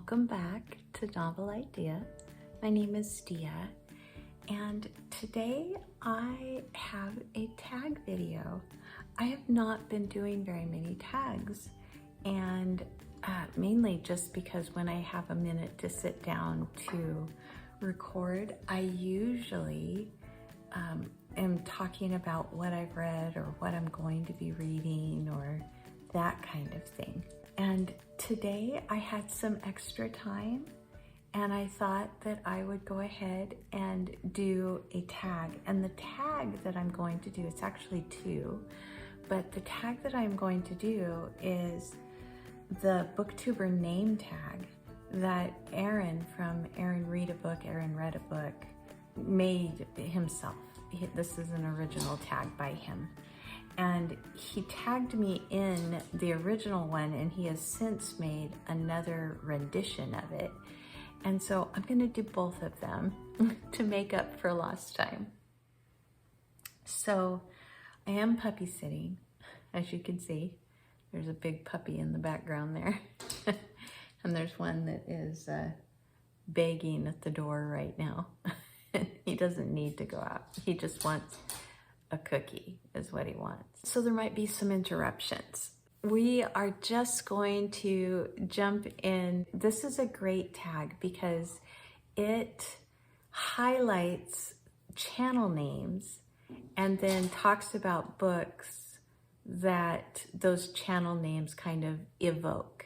Welcome back to Novel iDeea. My name is Deea, and today I have a tag video. I have not been doing very many tags, and mainly just because when I have a minute to sit down to record, I usually am talking about what I've read or what I'm going to be reading or that kind of thing. And today I had some extra time and I thought that I would go ahead and do a tag. And the tag that I'm going to do, it's actually two, but the tag that I'm going to do is the BookTuber Name Tag that Aaron from Aaron Read a Book, Aaron Read a Book made himself. This is an original tag by him. And he tagged me in the original one, and he has since made another rendition of it. And so I'm gonna do both of them to make up for lost time. So I am puppy sitting, as you can see. There's a big puppy in the background there. And there's one that is begging at the door right now. He doesn't need to go out. He just wants a cookie is what he wants. So there might be some interruptions. We are just going to jump in. This is a great tag because it highlights channel names and then talks about books that those channel names kind of evoke.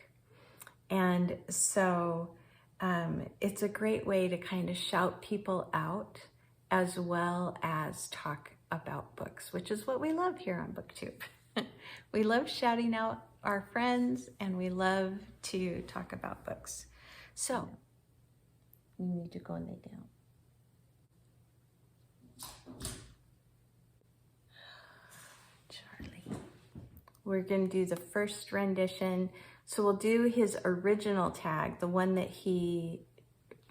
And so it's a great way to kind of shout people out as well as talk about books, which is what we love here on BookTube. We love shouting out our friends and we love to talk about books. So you need to go and lay down. Charlie. We're going to do the first rendition. So we'll do his original tag, the one that he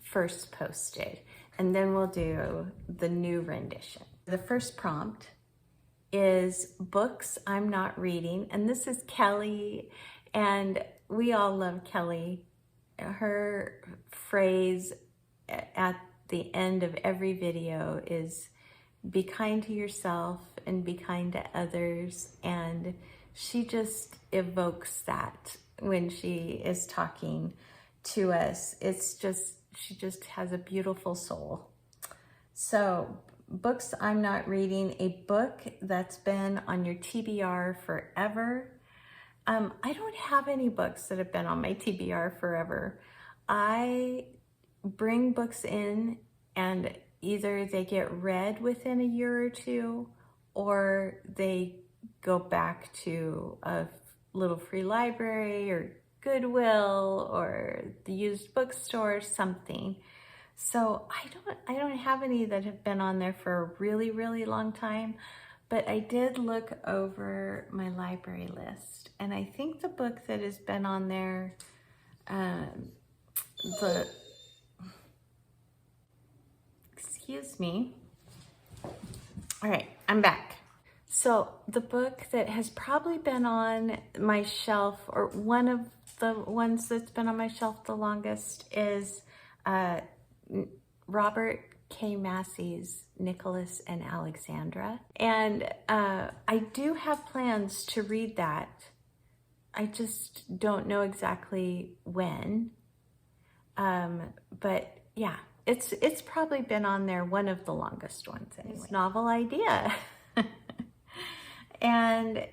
first posted, and then we'll do the new rendition. The first prompt is books I'm not reading, and this is Kelly, and we all love Kelly. Her phrase at the end of every video is be kind to yourself and be kind to others, and she just evokes that when she is talking to us. It's just, she just has a beautiful soul. So books I'm not reading, a book that's been on your TBR forever. I don't have any books that have been on my TBR forever. I bring books in and either they get read within a year or two, or they go back to a little free library or Goodwill or the used bookstore, something. So I don't have any that have been on there for a really, really long time, but I did look over my library list, and I think the book that has been on there, excuse me. All right, I'm back. So the book that has probably been on my shelf, or one of the ones that's been on my shelf the longest, is Robert K. Massey's Nicholas and Alexandra. And I do have plans to read that. I just don't know exactly when. But yeah, it's probably been on there, one of the longest ones anyway. It's Novel iDeea. And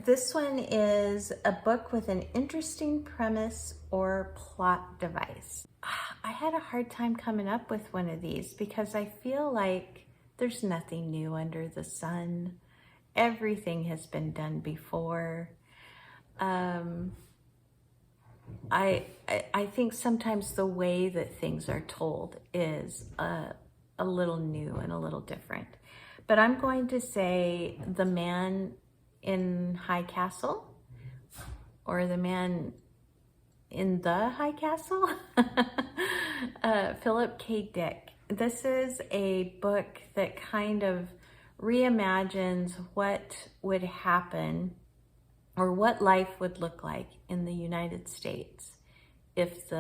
this one is a book with an interesting premise or plot device. I had a hard time coming up with one of these because I feel like there's nothing new under the sun. Everything has been done before. I think sometimes the way that things are told is a little new and a little different. But I'm going to say The Man in High Castle, or The Man in the High Castle, Philip K. Dick. This is a book that kind of reimagines what would happen or what life would look like in the United States if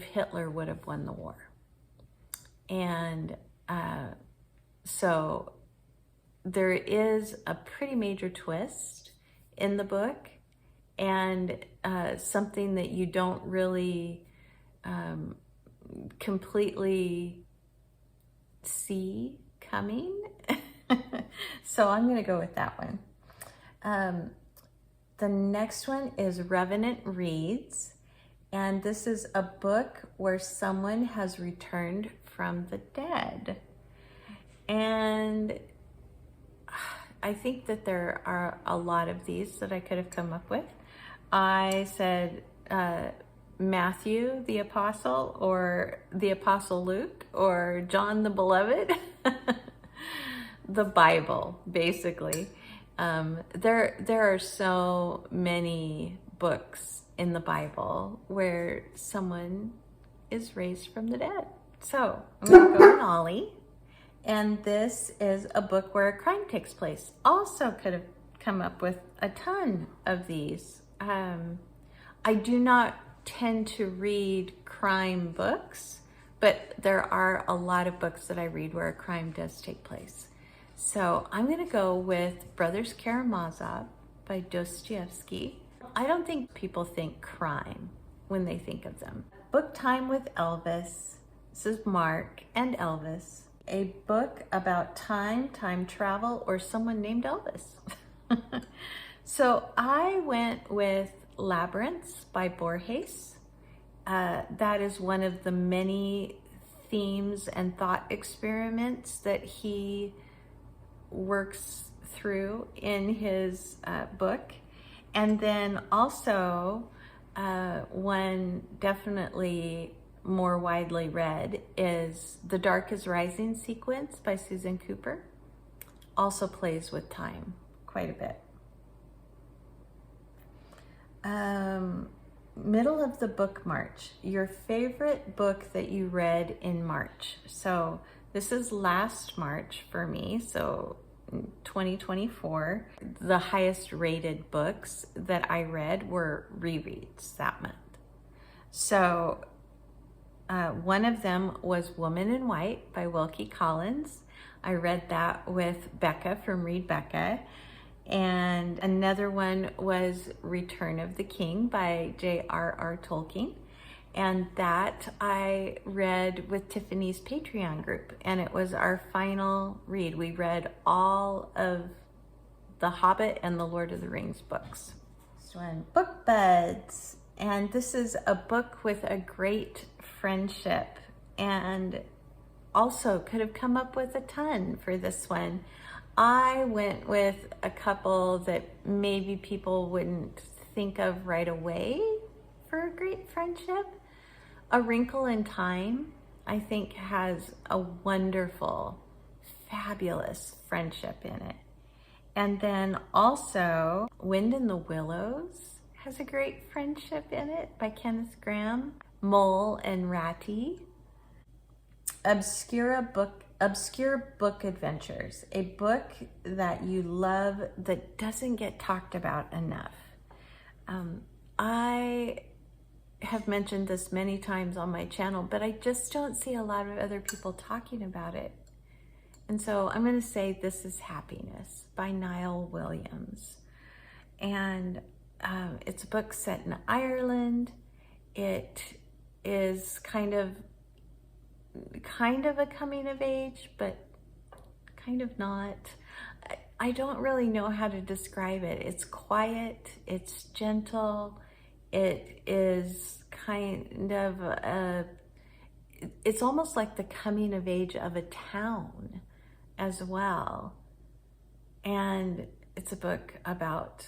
Hitler would have won the war. And so there is a pretty major twist in the book, and something that you don't really completely see coming. So I'm going to go with that one. The next one is Revenant Reads, and this is a book where someone has returned from the dead. And I think that there are a lot of these that I could have come up with. I said Matthew the Apostle, or the Apostle Luke, or John the Beloved. The Bible, basically. There are so many books in the Bible where someone is raised from the dead. So I'm going to go with Ollie. And this is a book where a crime takes place. Also could have come up with a ton of these. I do not tend to read crime books, but there are a lot of books that I read where a crime does take place. So I'm going to go with Brothers Karamazov by Dostoevsky. I don't think people think crime when they think of them. Book Time with Elvis. This is Mark and Elvis. A book about time travel, or someone named Elvis. So I went with Labyrinths by Borges. That is one of the many themes and thought experiments that he works through in his book. And then also one definitely more widely read is The Dark is Rising sequence by Susan Cooper. Also plays with time quite a bit. Middle of the book March, your favorite book that you read in March. So this is last March for me, so 2024. The highest rated books that I read were rereads that month. So one of them was Woman in White by Wilkie Collins. I read that with Becca from Read Becca. And another one was Return of the King by J.R.R. Tolkien. And that I read with Tiffany's Patreon group. And it was our final read. We read all of The Hobbit and The Lord of the Rings books. This one, Book Buds. And this is a book with a great friendship, and also could have come up with a ton for this one. I went with a couple that maybe people wouldn't think of right away for a great friendship. A Wrinkle in Time, I think, has a wonderful, fabulous friendship in it. And then also Wind in the Willows has a great friendship in it by Kenneth Grahame. Mole and Ratty. Obscure Book Adventures, a book that you love that doesn't get talked about enough. I have mentioned this many times on my channel, but I just don't see a lot of other people talking about it. And so I'm going to say This Is Happiness by Niall Williams. And it's a book set in Ireland. It is kind of a coming of age, but kind of not. I don't really know how to describe it. It's quiet, it's gentle, it is kind of it's almost like the coming of age of a town as well. And it's a book about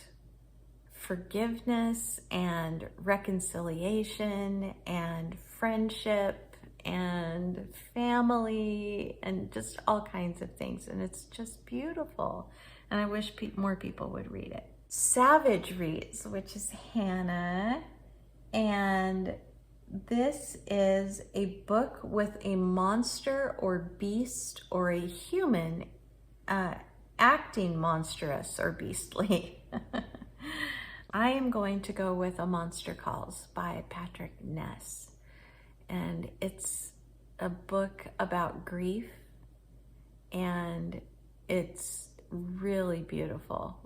forgiveness and reconciliation and friendship and family and just all kinds of things. And it's just beautiful. And I wish more people would read it. Savage Reads, which is Hannah. And this is a book with a monster or beast or a human acting monstrous or beastly. I am going to go with A Monster Calls by Patrick Ness. And it's a book about grief, and it's really beautiful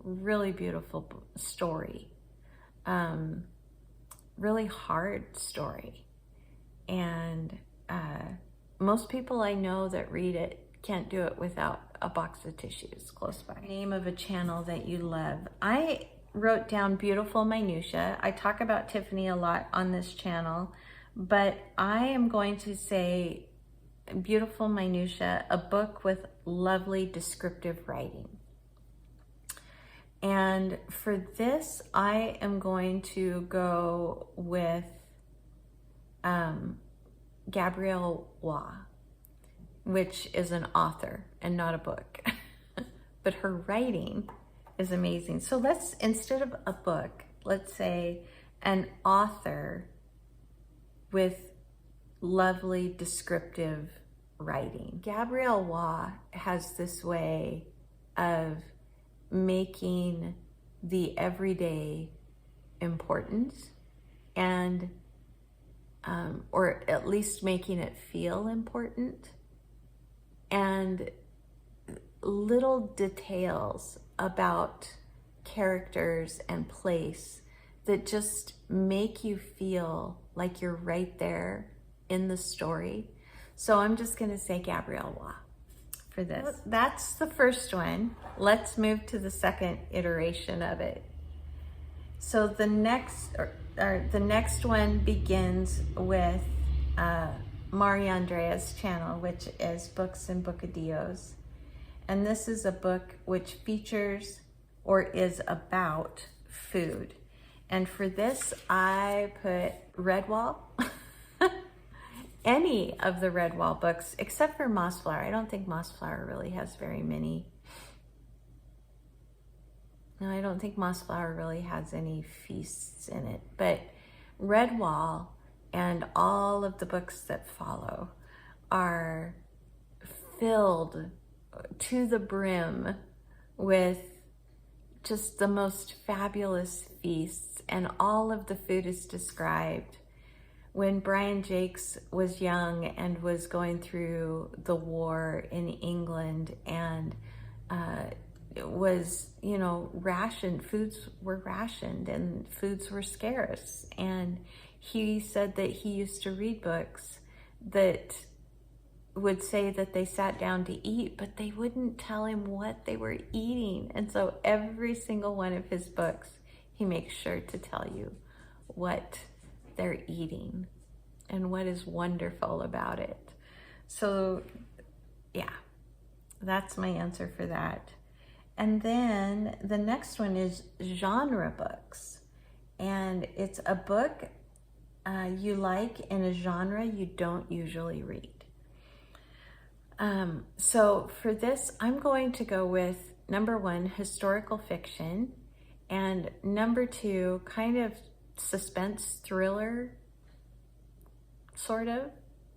story. Really hard story. And most people I know that read it can't do it without a box of tissues close by. Name of a channel that you love. I wrote down Beautiful Minutia. I talk about Tiffany a lot on this channel, but I am going to say Beautiful Minutia, a book with lovely descriptive writing. And for this, I am going to go with Gabrielle Waugh, which is an author and not a book. But her writing is amazing. So let's, instead of a book, let's say an author with lovely descriptive writing. Gabrielle Waugh has this way of making the everyday important, and or at least making it feel important, and little details about characters and place that just make you feel like you're right there in the story. So I'm just going to say Gabrielle Waugh for this. That's the first one. Let's move to the second iteration of it. So the next one begins with Mari Andrea's channel, which is Books and Bookadillos. And this is a book which features or is about food. And for this, I put Redwall. Any of the Redwall books, except for Mossflower. I don't think Mossflower really has very many. No, I don't think Mossflower really has any feasts in it. But Redwall and all of the books that follow are filled to the brim with just the most fabulous feasts, and all of the food is described. When Brian Jakes was young and was going through the war in England and was, rationed, foods were rationed and foods were scarce. And he said that he used to read books that would say that they sat down to eat, but they wouldn't tell him what they were eating. And so every single one of his books, he makes sure to tell you what they're eating and what is wonderful about it. So yeah, that's my answer for that. And then the next one is genre books. And it's a book you like in a genre you don't usually read. So for this, I'm going to go with number 1, historical fiction, and number 2, kind of suspense thriller, sort of.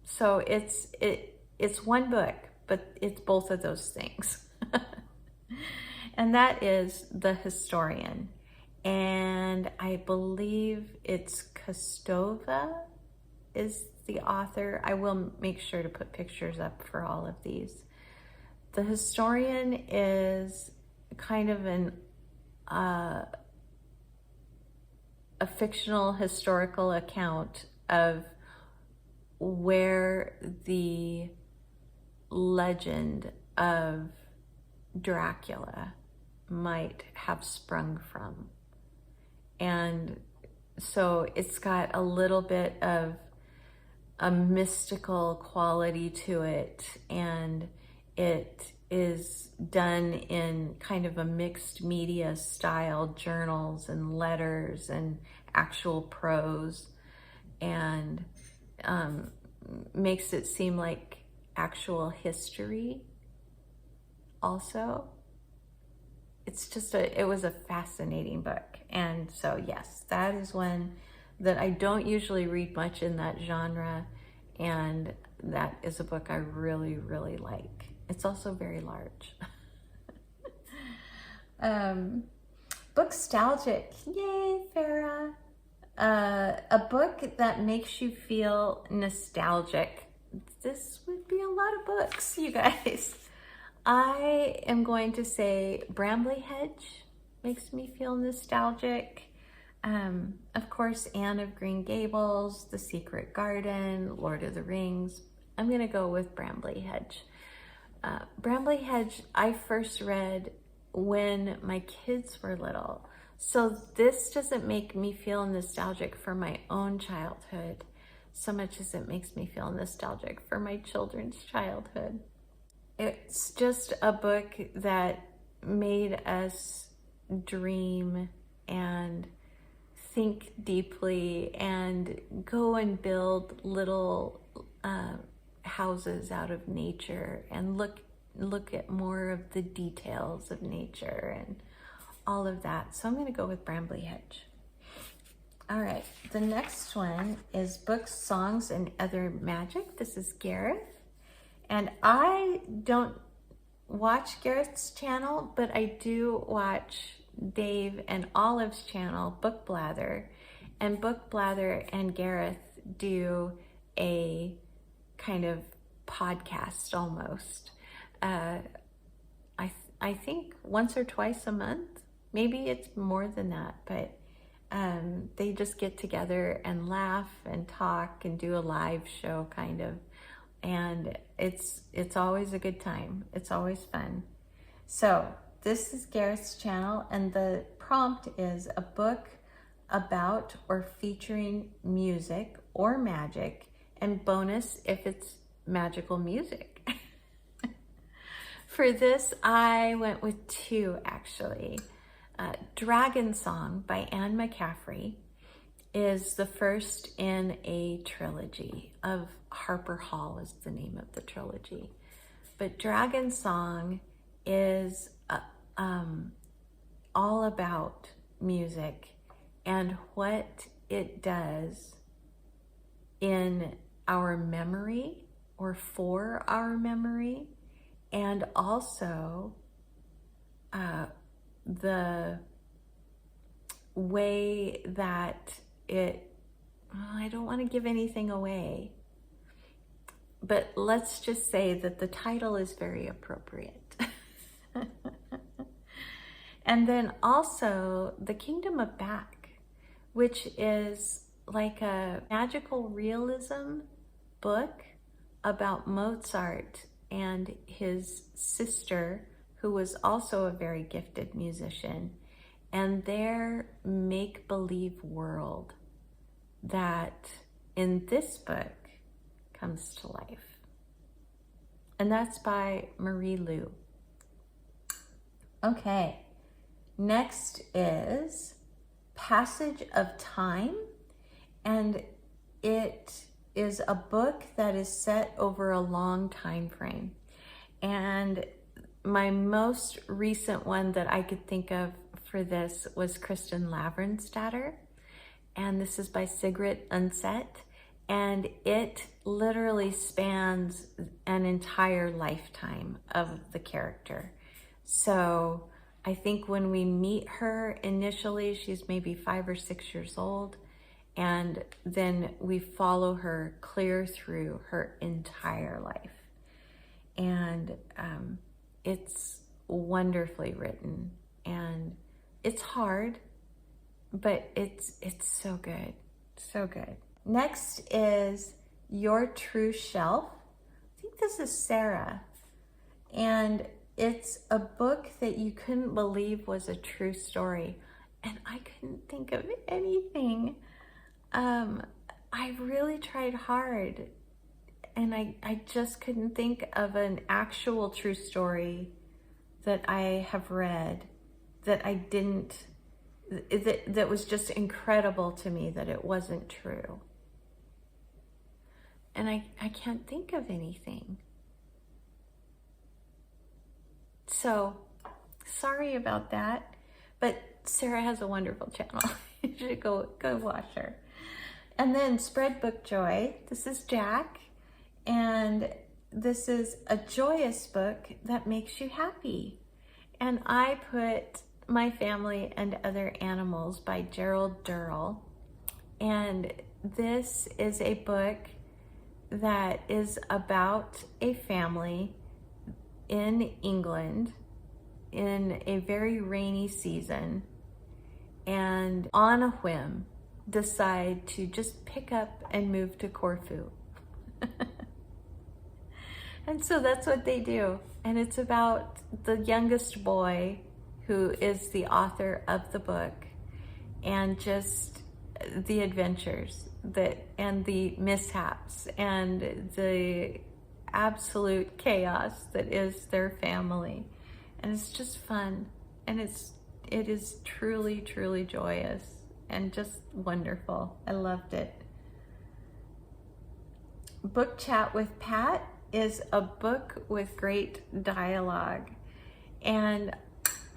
So it's one book, but it's both of those things. And that is The Historian. And I believe it's Kostova is the author. I will make sure to put pictures up for all of these. The Historian is kind of a fictional historical account of where the legend of Dracula might have sprung from. And so it's got a little bit of a mystical quality to it, and it is done in kind of a mixed media style, journals and letters and actual prose, and makes it seem like actual history also. It's just it was a fascinating book. And so yes, that is one that I don't usually read much in that genre, and that is a book I really, really like. It's also very large. Bookstalgic. Yay, Farah. A book that makes you feel nostalgic. This would be a lot of books, you guys. I am going to say Brambly Hedge makes me feel nostalgic. Of course, Anne of Green Gables, The Secret Garden, Lord of the Rings. I'm going to go with Brambly Hedge. Brambly Hedge, I first read when my kids were little. So this doesn't make me feel nostalgic for my own childhood so much as it makes me feel nostalgic for my children's childhood. It's just a book that made us dream and think deeply and go and build little houses out of nature and look at more of the details of nature and all of that. So I'm going to go with Brambly Hedge. All right, the next one is Books, Songs, and Other Magic. This is Gareth. And I don't watch Gareth's channel, but I do watch Dave and Olive's channel, Book Blather. And Book Blather and Gareth do a kind of podcast almost. I think once or twice a month. Maybe it's more than that, but they just get together and laugh and talk and do a live show kind of. And it's always a good time. It's always fun. So this is Gareth's channel, and the prompt is a book about or featuring music or magic, and bonus if it's magical music. For this, I went with two actually. Dragon Song by Anne McCaffrey is the first in a trilogy of Harper Hall is the name of the trilogy. But Dragon Song is all about music and what it does in our memory or for our memory, and also the way that I don't want to give anything away, but let's just say that the title is very appropriate. And then also The Kingdom of Back, which is like a magical realism book about Mozart and his sister, who was also a very gifted musician, and their make-believe world that in this book comes to life. And that's by Marie Lu. Okay, next is Passage of Time, and it is a book that is set over a long time frame. And my most recent one that I could think of for this was Kristen Lavransdatter, and this is by Sigrid Undset, and it literally spans an entire lifetime of the character. So I think when we meet her initially, she's maybe 5 or 6 years old, and then we follow her clear through her entire life. And it's wonderfully written, and it's hard, but it's so good, so good. Next is Your True Shelf. I think this is Sarah, and it's a book that you couldn't believe was a true story, and I couldn't think of anything. I really tried hard, and I just couldn't think of an actual true story that I have read that I didn't, that was just incredible to me that it wasn't true. And I can't think of anything. So sorry about that, but Sarah has a wonderful channel. You should go watch her. And then Spread Book Joy. This is Jack, and this is a joyous book that makes you happy. And I put My Family and Other Animals by Gerald Durrell. And this is a book that is about a family in England in a very rainy season, and on a whim decide to just pick up and move to Corfu. And so that's what they do. And it's about the youngest boy, who is the author of the book, and just the adventures and the mishaps and the absolute chaos that is their family. And it's just fun. And it is truly, truly joyous and just wonderful. I loved it. Book Chat with Pat is a book with great dialogue. And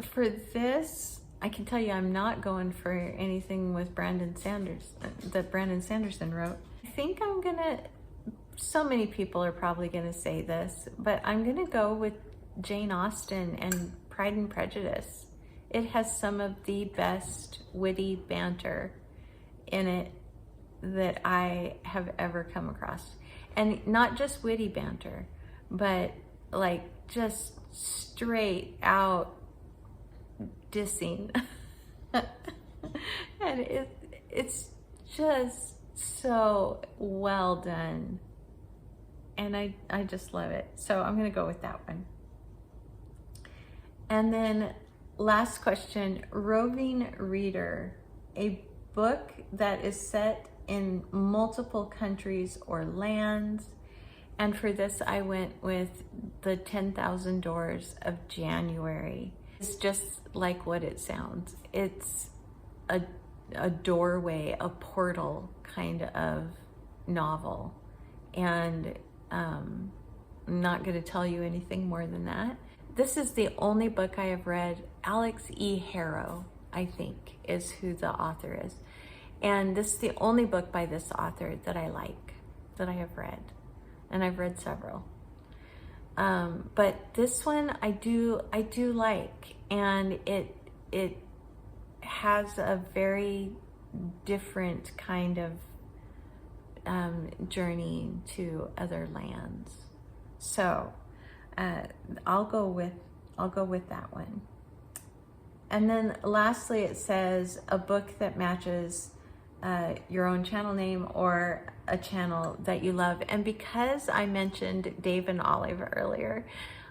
for this, I can tell you I'm not going for anything with that Brandon Sanderson wrote. I think I'm gonna, so many people are probably gonna say this, but I'm gonna go with Jane Austen and Pride and Prejudice. It has some of the best witty banter in it that I have ever come across. And not just witty banter, but like just straight out dissing. And it's just so well done. And I just love it. So I'm gonna go with that one. And then last question, Roving Reader, a book that is set in multiple countries or lands. And for this, I went with The 10,000 Doors of January. It's just like what it sounds. It's a doorway, a portal kind of novel. And I'm not going to tell you anything more than that. This is the only book I have read. Alex E. Harrow, I think, is who the author is. And this is the only book by this author that I like, that I have read. And I've read several. But this one I do like, and it has a very different kind of journey to other lands. So I'll go with that one. And then lastly, it says a book that matches your own channel name or a channel that you love. And because I mentioned Dave and Olive earlier,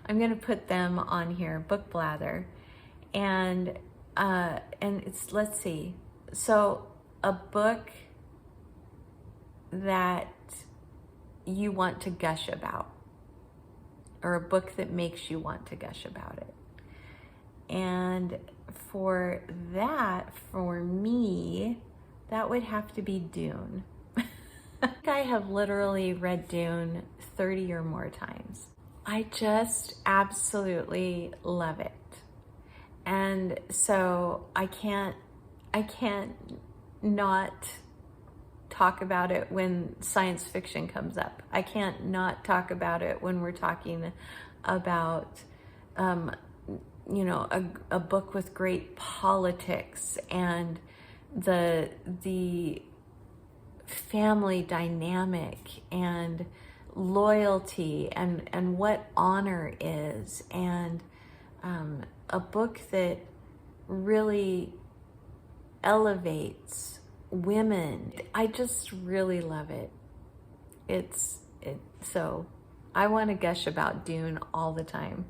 I'm going to put them on here, Book Blather. And it's, let's see. So a book that you want to gush about, or a book that makes you want to gush about it. And for that, for me, that would have to be Dune. I have literally read Dune 30 or more times. I just absolutely love it. And so I can't not talk about it when science fiction comes up. I can't not talk about it when we're talking about you know, a book with great politics and the family dynamic and loyalty and what honor is, and a book that really elevates women. I just really love it. So I want to gush about Dune all the time.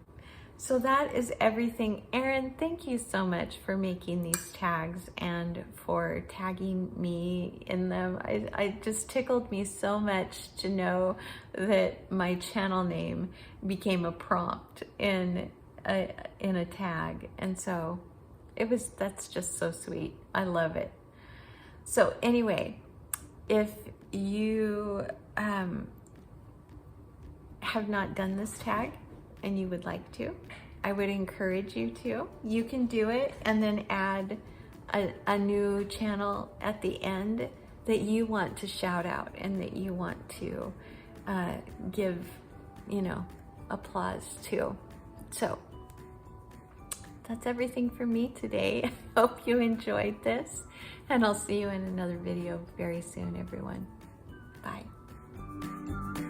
So that is everything. Erin, thank you so much for making these tags and for tagging me in them. I just tickled me so much to know that my channel name became a prompt in a tag. And so that's just so sweet. I love it. So anyway, if you have not done this tag and you would like to, I would encourage you to. You can do it and then add a new channel at the end that you want to shout out and that you want to give, applause to. So that's everything for me today. I hope you enjoyed this, and I'll see you in another video very soon, everyone. Bye.